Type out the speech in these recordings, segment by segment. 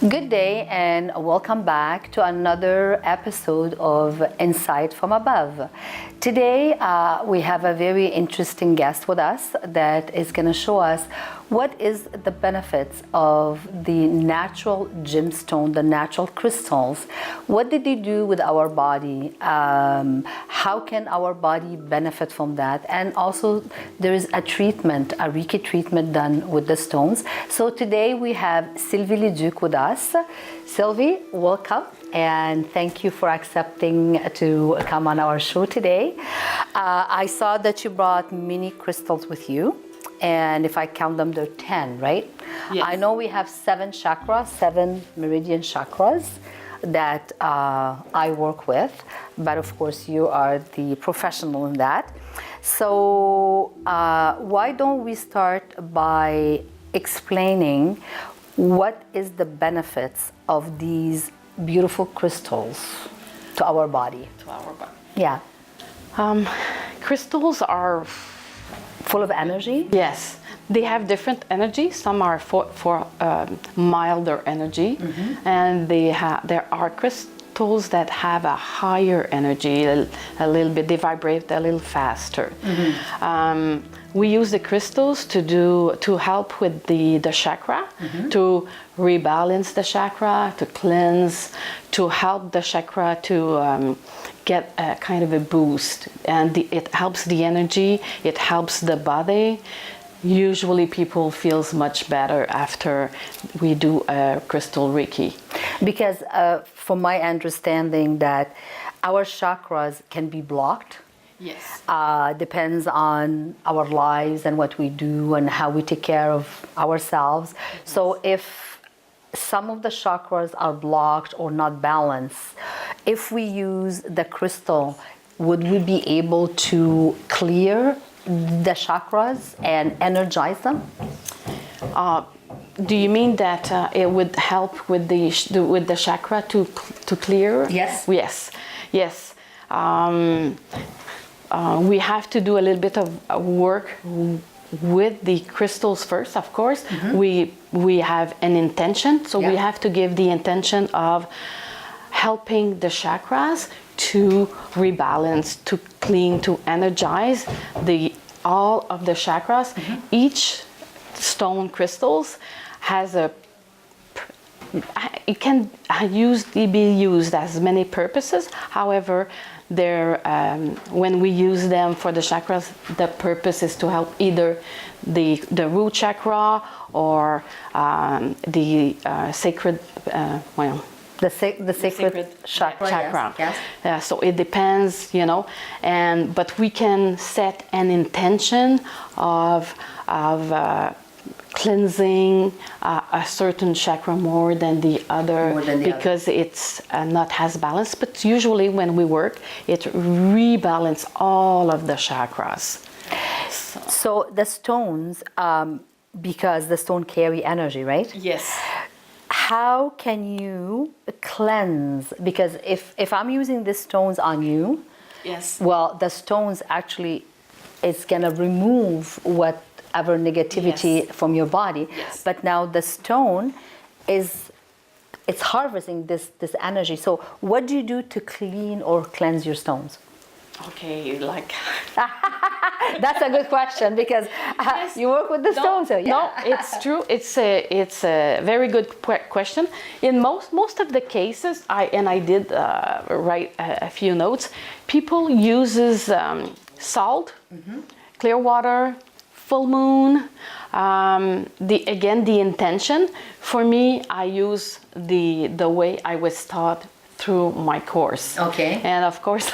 Good day and welcome back to another episode of Insight from Above. Today we have a very interesting guest with us that is going to show us what is the benefits of the natural gemstone, the natural crystals. What did they do with our body? How can our body benefit from that? And also there is a treatment, a Reiki treatment done with the stones. So today we have Sylvie Leduc with us. Sylvie, welcome and thank you for accepting to come on our show today. I saw that you brought mini crystals with you, and if I count them, they're 10, right? Yes. I know we have 7 chakras, 7 Meridian Chakras that I work with, but of course you are the professional in that. So why don't we start by explaining what is the benefits of these beautiful crystals to our body? To our body. Yeah. Crystals are Full of energy? yes. They have different energy. Some are for milder energy, and there are crystals that have a higher energy, a little bit. They vibrate a little faster. We use the crystals to help with the chakra, to rebalance the chakra, to cleanse, to help the chakra to get a kind of a boost, and it helps the energy, it helps the body. Usually people feels much better after we do a crystal Reiki. Because from my understanding that our chakras can be blocked. Yes. Depends on our lives and what we do and how we take care of ourselves. So if some of the chakras are blocked or not balanced, if we use the crystal, would we be able to clear the chakras and energize them? Do you mean that it would help with the chakra to clear? Yes. Yes. We have to do a little bit of work with the crystals first, of course. We have an intention, so we have to give the intention of helping the chakras to rebalance, to clean, to energize all of the chakras. Each stone crystals has it can be used as many purposes. However, when we use them for the chakras, the purpose is to help either the root chakra or the sacred The sacred chakra. Yes. So it depends, but we can set an intention of cleansing a certain chakra more than the other, because it's not as balanced. But usually when we work, it rebalances all of the chakras. So the stones, because the stone carry energy, right? Yes. How can you cleanse? Because if I'm using the stones on you, yes, well, the stones actually is gonna remove whatever negativity from your body. Yes. But now the stone it's harvesting this energy. So what do you do to clean or cleanse your stones? Okay, like That's a good question, because you work with the stones. So No, it's true. It's a very good question. In most of the cases, I did write a few notes. People uses salt, clear water, full moon. The intention. For me, I use the way I was taught through my course. Okay. And of course,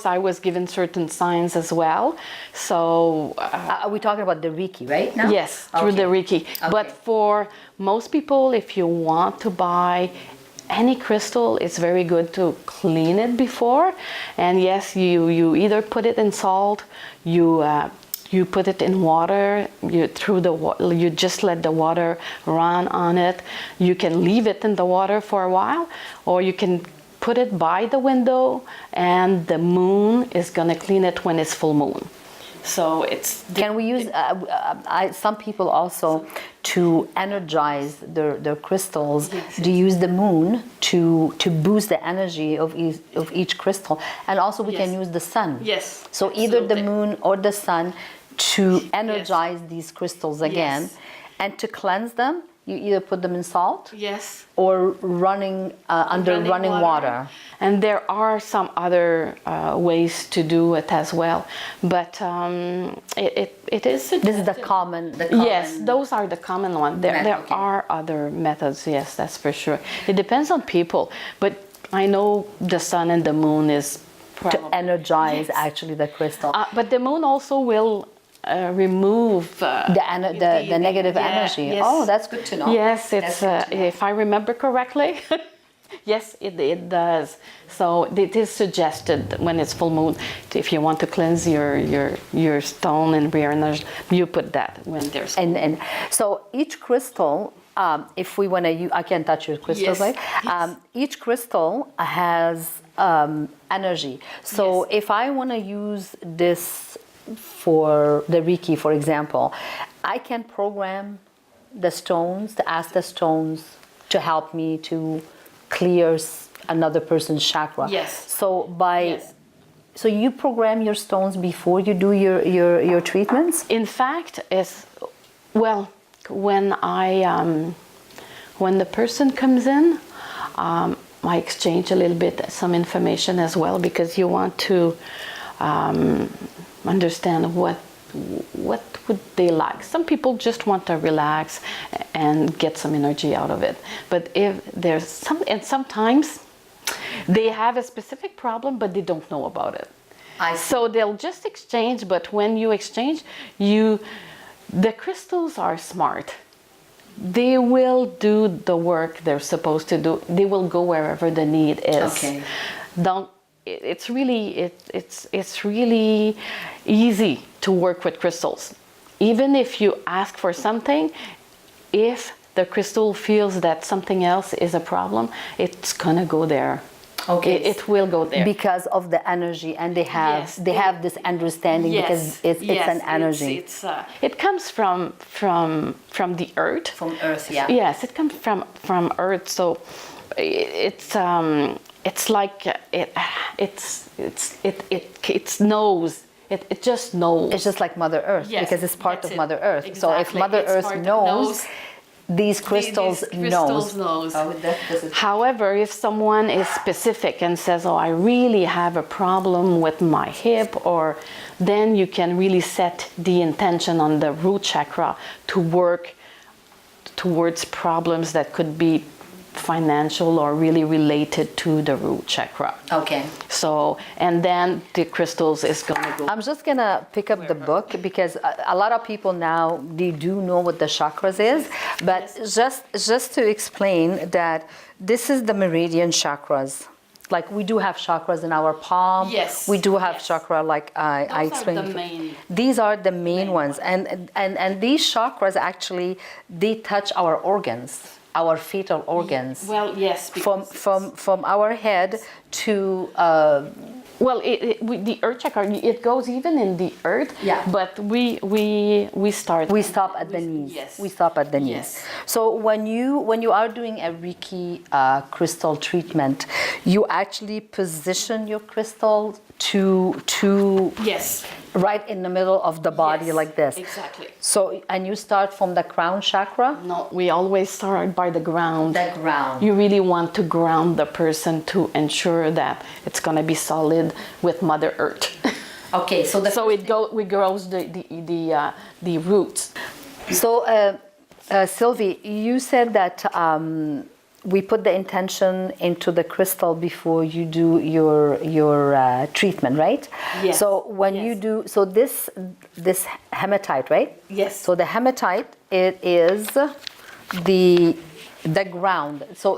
I was given certain signs as well. So are we talking about the Reiki right now? yes, through the Reiki. Okay. But for most people, if you want to buy any crystal, it's very good to clean it before. And yes, you either put it in salt, you put it in water, you just let the water run on it. You can leave it in the water for a while, or you can put it by the window, and the moon is gonna clean it when it's full moon. So it's Can we use some people also to energize their crystals? Yes, Do use the moon to boost the energy of each crystal, and also we can Yes. use the sun. Yes, So either the absolutely. moon or the sun to energize these crystals again, Yes. and to cleanse them. You either put them in salt yes. or running under running water. And there are some other ways to do it as well, but it is suggested. This is the common. Yes, those are the common ones. There Okay. are other methods, yes, that's for sure. It depends on people, but I know the sun and the moon is to probably, energize Yes. actually the crystal. but the moon also will remove The negative energy. Yes. Oh, that's good to know. Yes, That's it's good to know. if I remember correctly. Yes, it does. So it is suggested when it's full moon, if you want to cleanse your stone and re-energize, you put that when there's full moon. And so each crystal, if we want to, I can touch your crystals, Yes, right? yes. Each crystal has energy. So Yes. if I want to use this for the Reiki, for example, I can program the stones, to ask the stones to help me to clear another person's chakra. Yes. So Yes. so you program your stones before you do your treatments? In fact, it's well when when the person comes in, I exchange a little bit some information as well, because you want to understand what would they like. Some people just want to relax and get some energy out of it. But if there's sometimes they have a specific problem, but they don't know about it. So they'll just exchange. But when you exchange, the crystals are smart. They will do the work they're supposed to do. They will go wherever the need is. Okay. It's really easy to work with crystals. Even if you ask for something, if the crystal feels that something else is a problem, it's gonna go there. Okay. It will go there. Because of the energy, and they have this understanding, because it's an energy. It comes from the earth. From Earth, yeah. Yes, it comes from earth. So it's like it knows. It just knows. It's just like Mother Earth, Yes, because it's part that's of it. Mother Earth. So if Exactly. Mother It's Earth part of- knows, these crystals knows. Oh, However, if someone is specific and says, "Oh, I really have a problem with my hip," or then you can really set the intention on the root chakra to work towards problems that could be financial or really related to the root chakra. Okay. So, and then the crystals is gonna go. I'm just gonna pick up the book, because a lot of people now, they do know what the chakras is, but just to explain that this is the Meridian Chakras. Like we do have chakras in our palm. Yes, We do have yes. chakra, like I explained. the main- These are the main ones, and these chakras actually, they touch our organs, our fetal organs. Well, yes, From our head to well, the earth chakra, it goes even in the earth. Yeah. But we start. we stop at the knees. Yes. We stop at the knees. Yes. So when you are doing a Reiki crystal treatment, you actually position your crystal to Yes. right in the middle of the body, Yes, like this. exactly. So, and you start from the crown chakra. No, we always start by the ground. The ground. You really want to ground the person to ensure that it's gonna be solid with Mother Earth. Okay, so We grows the roots. So, Sylvie, you said that we put the intention into the crystal before you do your treatment, right? Yes. So when you Yes. do, so this hematite, right? Yes. So the hematite, it is the ground. So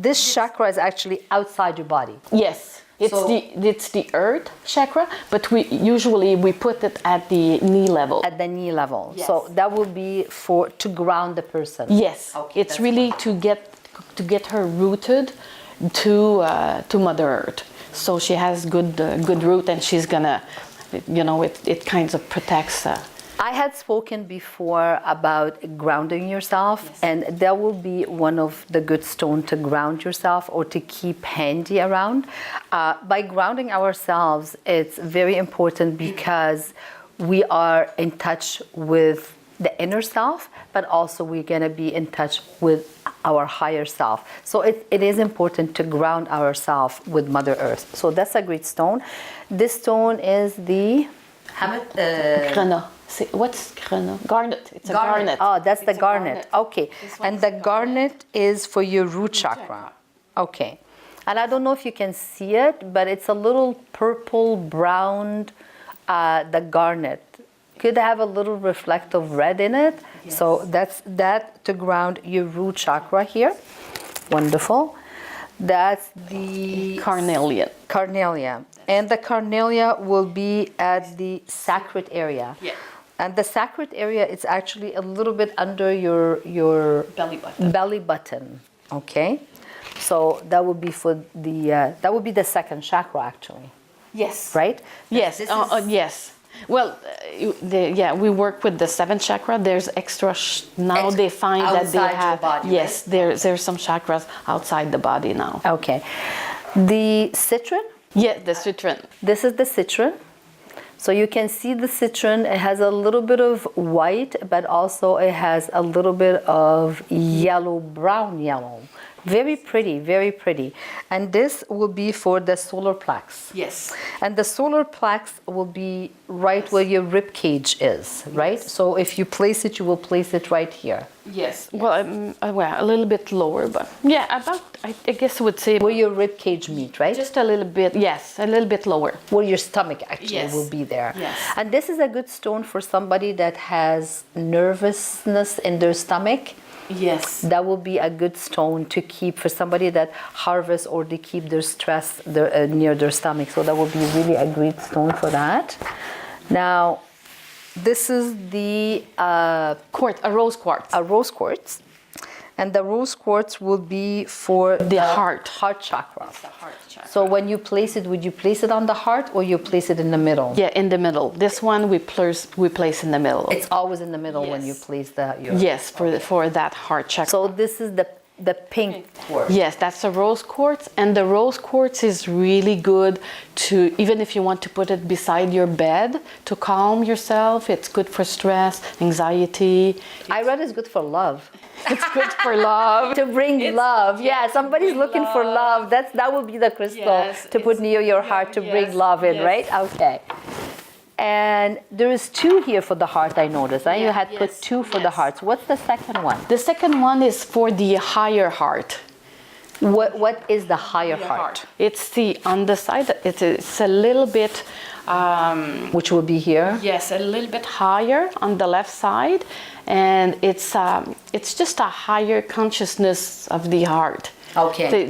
this chakra is actually outside your body. Yes. It's the earth chakra, but we usually put it at the knee level. At the knee level. Yes. So that will be to ground the person. Yes, Okay, it's that's really to get her rooted to Mother Earth, so she has good root, and she's gonna it kind of protects. I had spoken before about grounding yourself, and that will be one of the good stones to ground yourself or to keep handy around. By grounding ourselves, it's very important because we are in touch with the inner self, but also we're going to be in touch with our higher self. So it is important to ground ourselves with Mother Earth. So that's a great stone. This stone is the Granat. What's granat? Garnet. It's a garnet. Oh, that's the garnet. Okay. And the garnet is for your root chakra. Okay. And I don't know if you can see it, but it's a little purple brown, the garnet. Could have a little reflective red in it. Yes. So that's that to ground your root chakra here. Wonderful. That's the carnelian. Carnelia. And the carnelia will be at the sacred area. Yeah. And the sacred area is actually a little bit under your belly button. Okay. So that would be for the that would be the second chakra actually. Yes. Right? Yes. Yes. Well, we work with the seventh chakra. There's extra. Now they find that they have. Your body, yes, right? there's some chakras outside the body now. Okay. The citron. Yeah, the citron. This is the citron. So you can see the citron. It has a little bit of white, but also it has a little bit of yellow, brown yellow. Very pretty, very pretty. And this will be for the solar plex. Yes. And the solar plex will be right where your rib cage is, right? Yes. So if you place it, you will place it right here. Yes. Well, a little bit lower, but yeah, about, I guess I would say. Where your rib cage meet, right? Just a little bit, yes, a little bit lower. Where your stomach actually Yes. will be there. Yes. And this is a good stone for somebody that has nervousness in their stomach. Yes. That will be a good stone to keep for somebody that harvests or they keep their stress near their stomach. So that will be really a great stone for that. Now, this is the a rose quartz. A rose quartz. And the rose quartz will be for the heart chakra. It's the heart chakra. So when you place it, would you place it on the heart or you place it in the middle? Yeah, in the middle. This one we place in the middle. It's always in the middle. Yes. When you place your... Yes, for that heart chakra. So this is the pink quartz. Yes, that's a rose quartz, and the rose quartz is really good to, even if you want to put it beside your bed to calm yourself. It's good for stress, anxiety. I read it's good for love. It's good for love. To bring love. Yeah, somebody's looking for love. That would be the crystal to put near your heart to bring love in, right? Okay. And there is two here for the heart, I noticed. Right? You had put two for the hearts. What's the second one? The second one is for the higher heart. What is the higher heart? It's the on the side. It's a little bit. Which will be here? Yes, a little bit higher on the left side, and it's just a higher consciousness of the heart. Okay.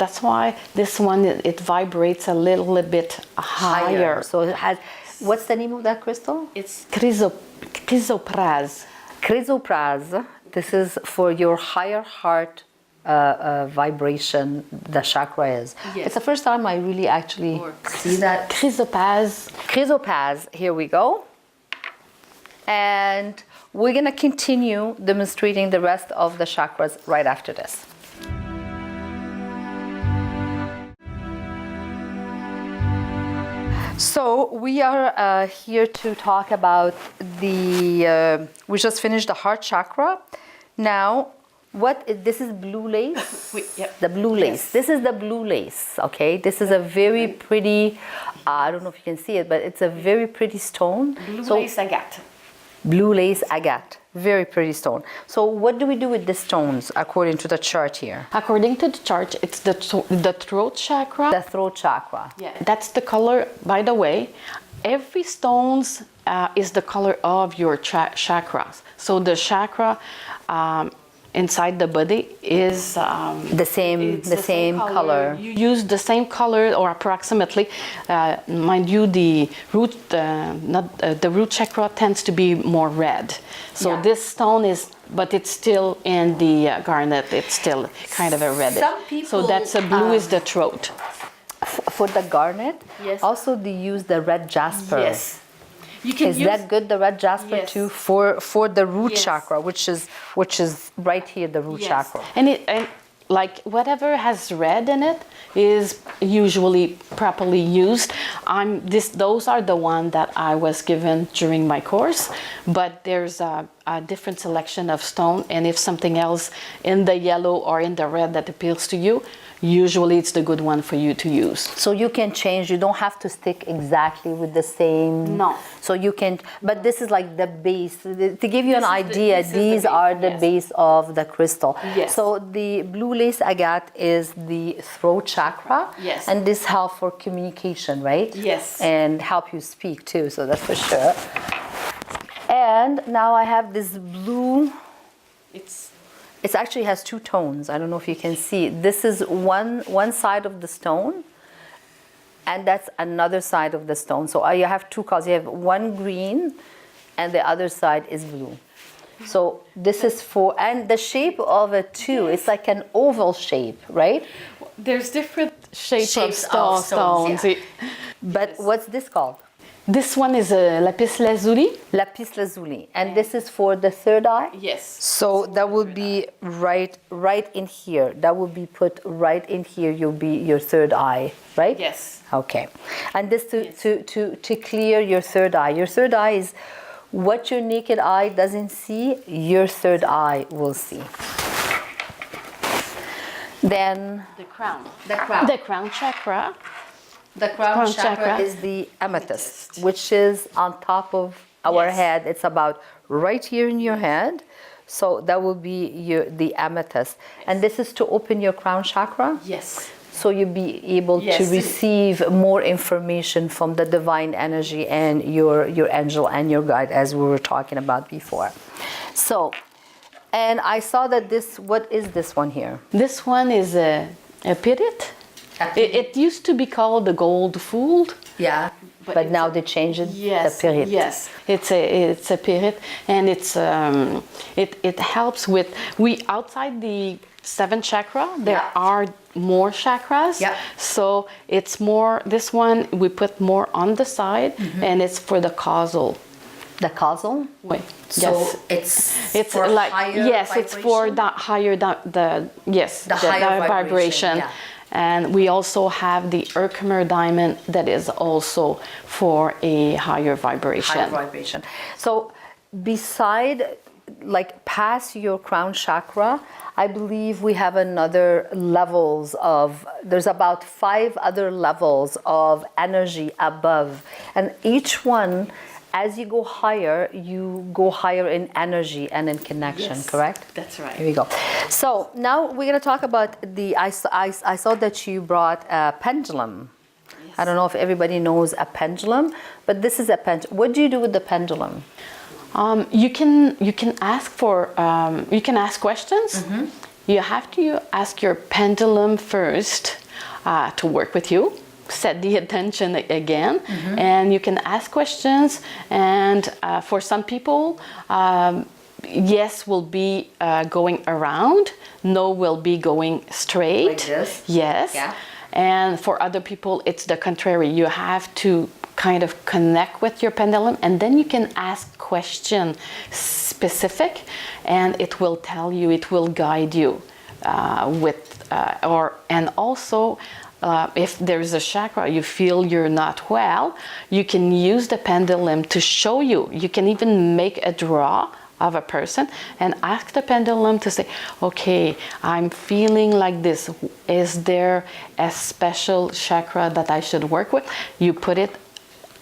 That's why this one it vibrates a little bit higher. So it has. What's the name of that crystal? It's chrysoprase. Chrysoprase. This is for your higher heart. Vibration the chakra is. Yes. It's the first time I really actually see that. Chrysoprase. Here we go. And we're going to continue demonstrating the rest of the chakras right after this. So we are here to talk about we just finished the heart chakra. Now, this is blue lace? The blue lace. Yes. This is the blue lace, okay? This is a very pretty, I don't know if you can see it, but it's a very pretty stone. Blue lace agate. Blue lace agate. Very pretty stone. So what do we do with the stones according to the chart here? According to the chart, it's the throat chakra. The throat chakra. Yeah. That's the color, by the way. Every stones is the color of your chakras. So the chakra inside the body is the same color. You use the same color or approximately. Mind you, the root chakra tends to be more red. So this stone but it's still in the garnet. It's still kind of a reddish. Some people, so that's a blue is the throat. for the garnet. Yes. Also, they use the red jasper. Yes. You can Is that good? The red jasper Yes. too for the root Yes. chakra, which is right here, the root chakra. And like whatever has red in it is usually properly used. Those are the one that I was given during my course, but there's a different selection of stone, and if something else in the yellow or in the red that appeals to you, usually it's the good one for you to use. So you can change, you don't have to stick exactly with the same. No. So you can, but this is like the base. To give you an idea, this is the these base, are the yes. base of the crystal. Yes. So the blue lace agate is the throat chakra. Yes. And this helps for communication, right? Yes. And help you speak too, so that's for sure. And now I have this blue. It actually has two tones. I don't know if you can see. This is one side of the stone, and that's another side of the stone. So you have two colors. You have one green, and the other side is blue. So this is and the shape of it too, it's like an oval shape, right? There's different shapes of stones, yeah. But what's this called? This one is a lapis lazuli. Lapis lazuli. And this is for the third eye? Yes. So that will be right in here. That will be put right in here. You'll be your third eye, right? Yes. Okay. And this to clear your third eye. Your third eye is what your naked eye doesn't see, your third eye will see. Then The crown. the crown. The crown chakra. The crown chakra is the amethyst, which is on top of our Yes. head. It's about right here in your head. So that will be the amethyst. And this is to open your crown chakra. Yes. So you'll be able to receive more information from the divine energy and your angel and your guide, as we were talking about before. So, and I saw that what is this one here? This one is a pirit. It used to be called the gold fool. Yeah. But now they changed it. Yes, the pirit. yes, it's a pirit, and it helps with outside the 7 chakra. There are more chakras. Yeah. So it's more. This one we put more on the side, and it's for the causal. The causal. Wait. So yes. it's for like higher yes, vibration? it's for the higher the higher vibration. Yeah. And we also have the Herkimer diamond that is also for a higher vibration. Higher vibration. So beside, like past your crown chakra, I believe we have there's about 5 other levels of energy above. And each one, as you go higher in energy and in connection, Yes, correct? that's right. Here we go. So now we're going to talk about I saw that you brought a pendulum. Yes. I don't know if everybody knows a pendulum, but this is a pendulum. What do you do with the pendulum? You can ask questions. Mm-hmm. You have to ask your pendulum first to work with you. Set the attention again, and you can ask questions. And for some people, yes will be going around, no will be going straight. Like this? Yes. Yeah. And for other people, it's the contrary. You have to kind of connect with your pendulum, and then you can ask question specific, and it will tell you, it will guide you and also. If there's a chakra you feel you're not well, you can use the pendulum to show you. You can even make a draw of a person and ask the pendulum to say, okay, I'm feeling like this. Is there a special chakra that I should work with? You put it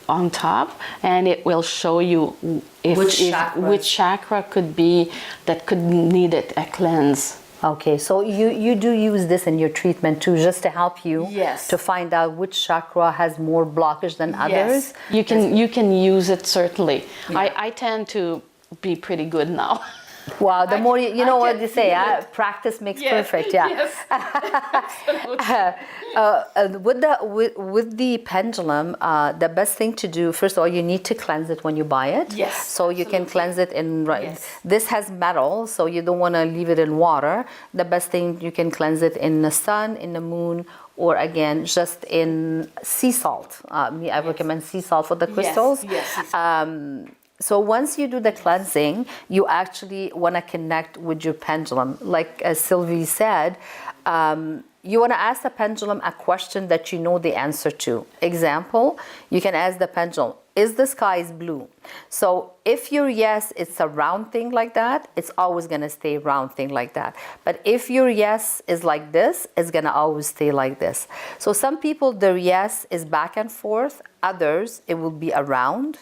on top and it will show you which chakra could be that could need a cleanse. Okay, so you do use this in your treatment too, just to help you Yes. to find out which chakra has more blockage than others. Yes, you can use it certainly. Yeah. I tend to be pretty good now. Wow, the more you know what they say, it. practice makes Yes, perfect. Yeah. Yes. With the pendulum, the best thing to do, first of all, you need to cleanse it when you buy it. Yes, So you can cleanse it in Yes. This has metal, so you don't want to leave it in water. The best thing, you can cleanse it in the sun, in the moon, or again, just in sea salt. I recommend sea salt for the crystals. So once you do the cleansing, you actually want to connect with your pendulum. Like as Sylvie said, you want to ask the pendulum a question that you know the answer to. Example, you can ask the pendulum, is the sky blue? So if your yes, it's a round thing like that, it's always going to stay round thing like that. But if your yes is like this, it's going to always stay like this. So some people, their yes is back and forth. Others, it will be around.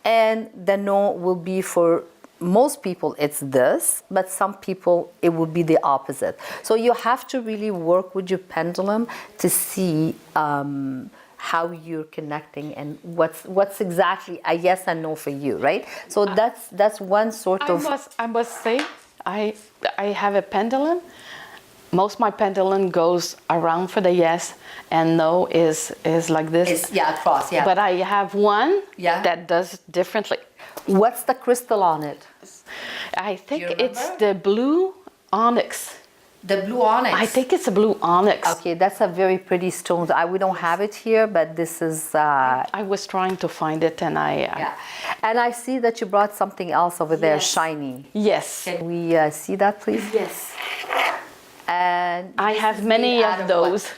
And the no will be for most people, it's this, but some people, it will be the opposite. So you have to really work with your pendulum to see how you're connecting and what's exactly a yes and no for you, right? So that's one sort of... I must say, I have a pendulum. Most of my pendulum goes around for the yes, and no is like this. Across, But I have one that does differently. What's the crystal on it? I think it's the blue onyx. The blue onyx? I think it's a blue onyx. Okay, that's a very pretty stone. We don't have it here, but this is... I was trying to find it, and And I see that you brought something else over there, shiny. Yes. Can we see that, please? Yes. And I have many of those.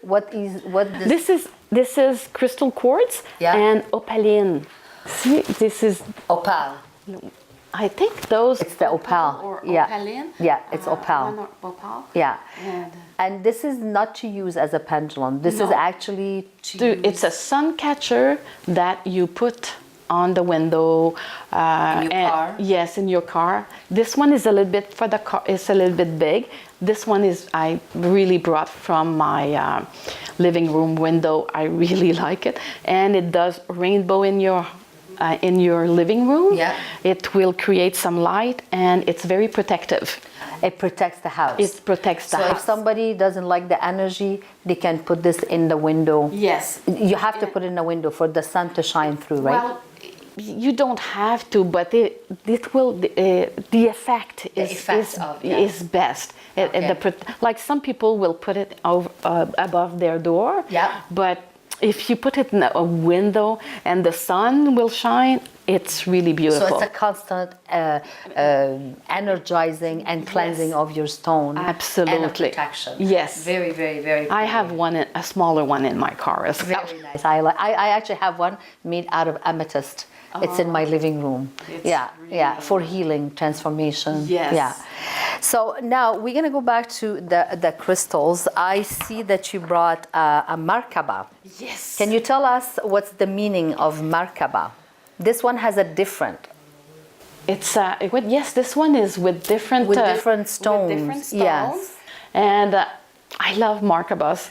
What This is crystal quartz and opaline. See, this is opal. I think those. It's the opal. Or opaline. Yeah, it's opal. Opal. Yeah. And this is not to use as a pendulum. This is actually to use... It's a sun catcher that you put on the window. In your car? Yes, in your car. This one is a little bit for the car. It's a little bit big. This one is I really brought from my living room window. I really like it, and it does rainbow in your living room. Yeah. It will create some light, and it's very protective. It protects the house. It protects the house. So if somebody doesn't like the energy, they can put this in the window. Yes. You have to put it in the window for the sun to shine through, right? Well, you don't have to, but it will. The effect is best. Like some people will put it over, above their door. Yeah. But if you put it in a window and the sun will shine, it's really beautiful. So it's a constant energizing and cleansing of your stone. Absolutely. And a protection. Yes. Very, very, very. I have a smaller one in my car as well. Very nice. I actually have one made out of amethyst. It's in my living room. For healing, transformation. Yes. Yeah. So now we're gonna go back to the crystals. I see that you brought a Markaba. Yes. Can you tell us what's the meaning of Markaba? This one has a different. It's yes. This one is with different stones. With different stones. Yes. And I love Markabas,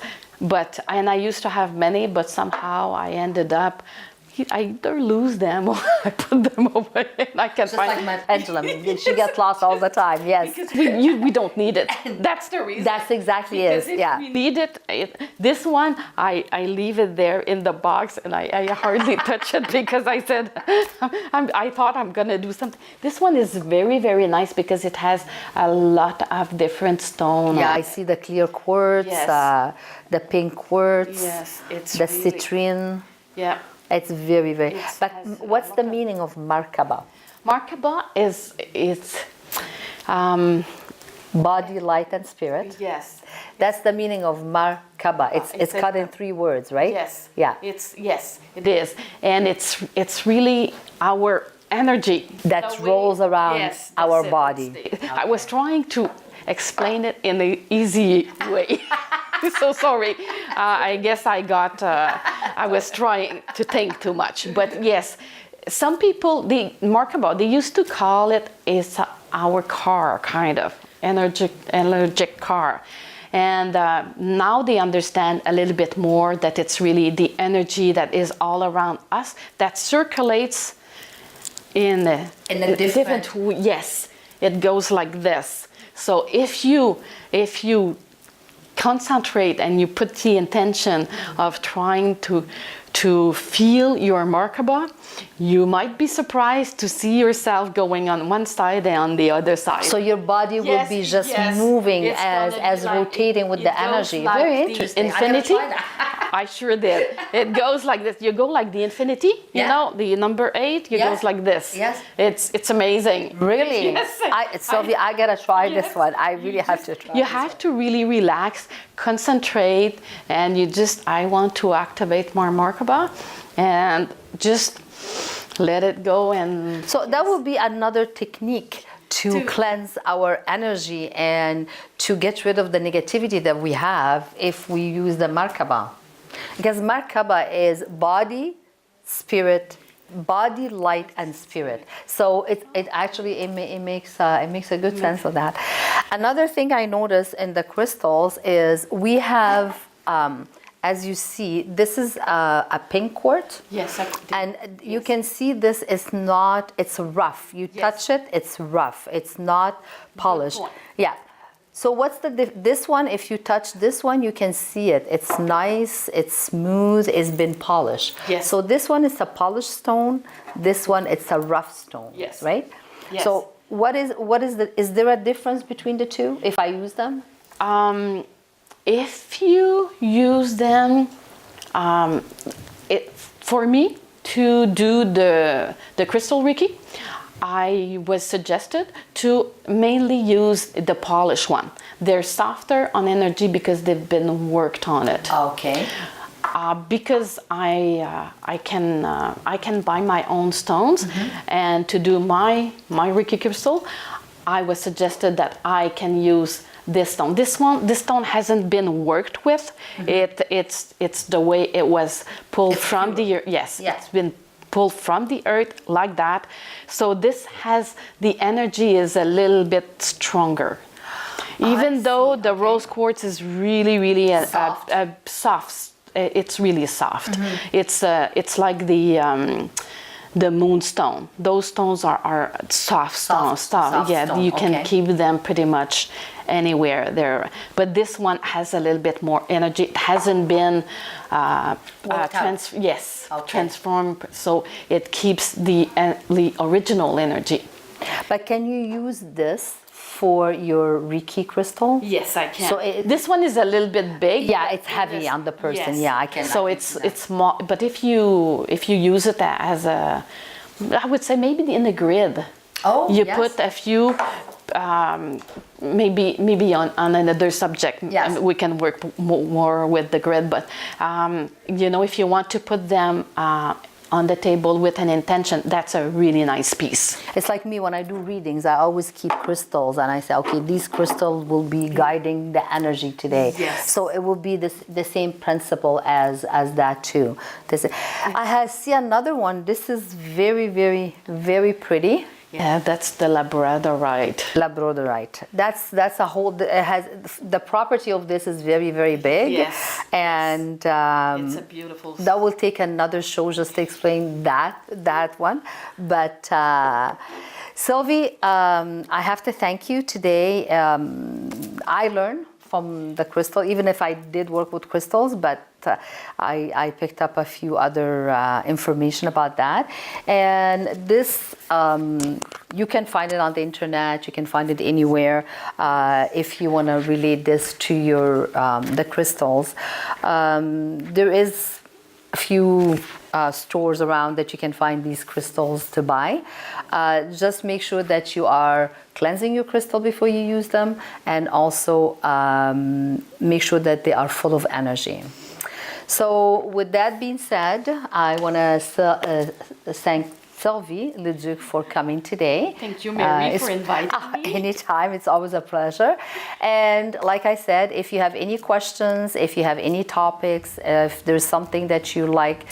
and I used to have many, but somehow I ended up. I either lose them or I put them away and I can find like my pendulum. She gets lost all the time, yes. Because we don't need it. That's the reason. That's exactly it, yeah. We need it. This one, I leave it there in the box and I hardly touch it because I said, I thought I'm going to do something. This one is very, very nice because it has a lot of different stones. Yeah, I see the clear quartz, the pink quartz, it's the citrine. Yeah. It's very, very. But what's the meaning of Markaba? Markaba is body, light, and spirit. Yes. That's the meaning of Markaba. It's cut in 3 words, right? Yes. Yeah. It is, and it's really our energy that rolls around our body. Okay. I was trying to explain it in an easy way. So sorry. I guess I was trying to think too much. But yes, some people, the Markaba, they used to call it is our car, kind of, energetic car. And now they understand a little bit more that it's really the energy that is all around us that circulates in a different. Yes, it goes like this. So if you concentrate and you put the intention of trying to to feel your Markaba, you might be surprised to see yourself going on one side and on the other side. So your body will be just moving as rotating with the energy. Like very interesting. Infinity. I sure did. It goes like this. You go like the infinity, you know, the number 8, it goes like this. Yes. It's amazing. Really? Yes. Sylvie, I gotta try this one. I really have to try. You have to really relax, concentrate, and I want to activate my Markaba and just let it go. And so that will be another technique to cleanse our energy and to get rid of the negativity that we have if we use the Markaba. Because Markaba is body, spirit, body, light, and spirit. So it makes a good sense of that. Another thing I noticed in the crystals is we have, as you see, this is a pink quartz. Yes, and you can see this is not. It's rough. You touch it, it's rough. It's not polished. Yeah. So what's this one? If you touch this one, you can see it. It's nice. It's smooth. It's been polished. Yes. So this one is a polished stone. This one, it's a rough stone. Yes. Right. Yes. So is there a difference between the two if I use them? If you use them, for me to do the crystal Reiki, I was suggested to mainly use the polished one. They're softer on energy because they've been worked on it. Okay. Because I can buy my own stones, and to do my Reiki crystal, I was suggested that I can use this stone. This stone hasn't been worked with. It's the way it was pulled from the earth. Yes, it's been pulled from the earth like that. So this has the energy is a little bit stronger. Even though the rose quartz is really soft. It's really soft. It's like the moonstone. Those stones are soft stones. You can keep them pretty much anywhere there. But this one has a little bit more energy. It hasn't been transformed, so it keeps the original energy. But can you use this for your Reiki crystal? Yes, I can. So this one is a little bit big. Yeah, it's heavy on the person. Yes. Yeah, I can. So it's small. But if you use it as I would say maybe in the grid. Oh, you put a few. Maybe on another subject. Yes. We can work more with the grid. But if you want to put them on the table with an intention, that's a really nice piece. It's like me when I do readings, I always keep crystals and I say, okay, these crystals will be guiding the energy today. Yes. So it will be the same principle as that too. I see another one. This is very, very, very pretty. Yeah, that's the labradorite. Labradorite. That's a whole. It has the property of this is very, very big. Yes. And it's a beautiful. That will take another show just to explain that one. But Sylvie, I have to thank you today. I learned from the crystal, even if I did work with crystals, but I picked up a few other information about that. And this, you can find it on the internet, you can find it anywhere if you want to relate this to your the crystals. There is a few stores around that you can find these crystals to buy. Just make sure that you are cleansing your crystal before you use them, and also make sure that they are full of energy. So with that being said, I want to thank Sylvie Leduc for coming today. Thank you, Mary, for inviting me. Anytime, it's always a pleasure. And like I said, if you have any questions, if you have any topics, if there's something that you like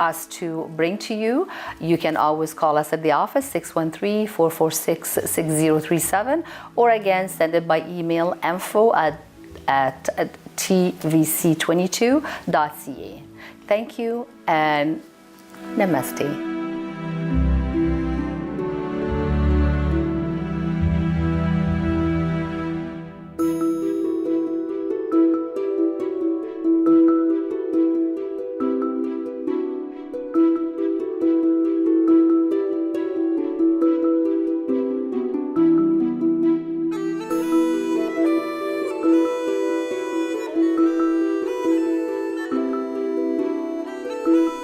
us to bring to you, you can always call us at the office, 613-446-6037, or again, send it by email, info@tvc22.ca. Thank you and namaste. you.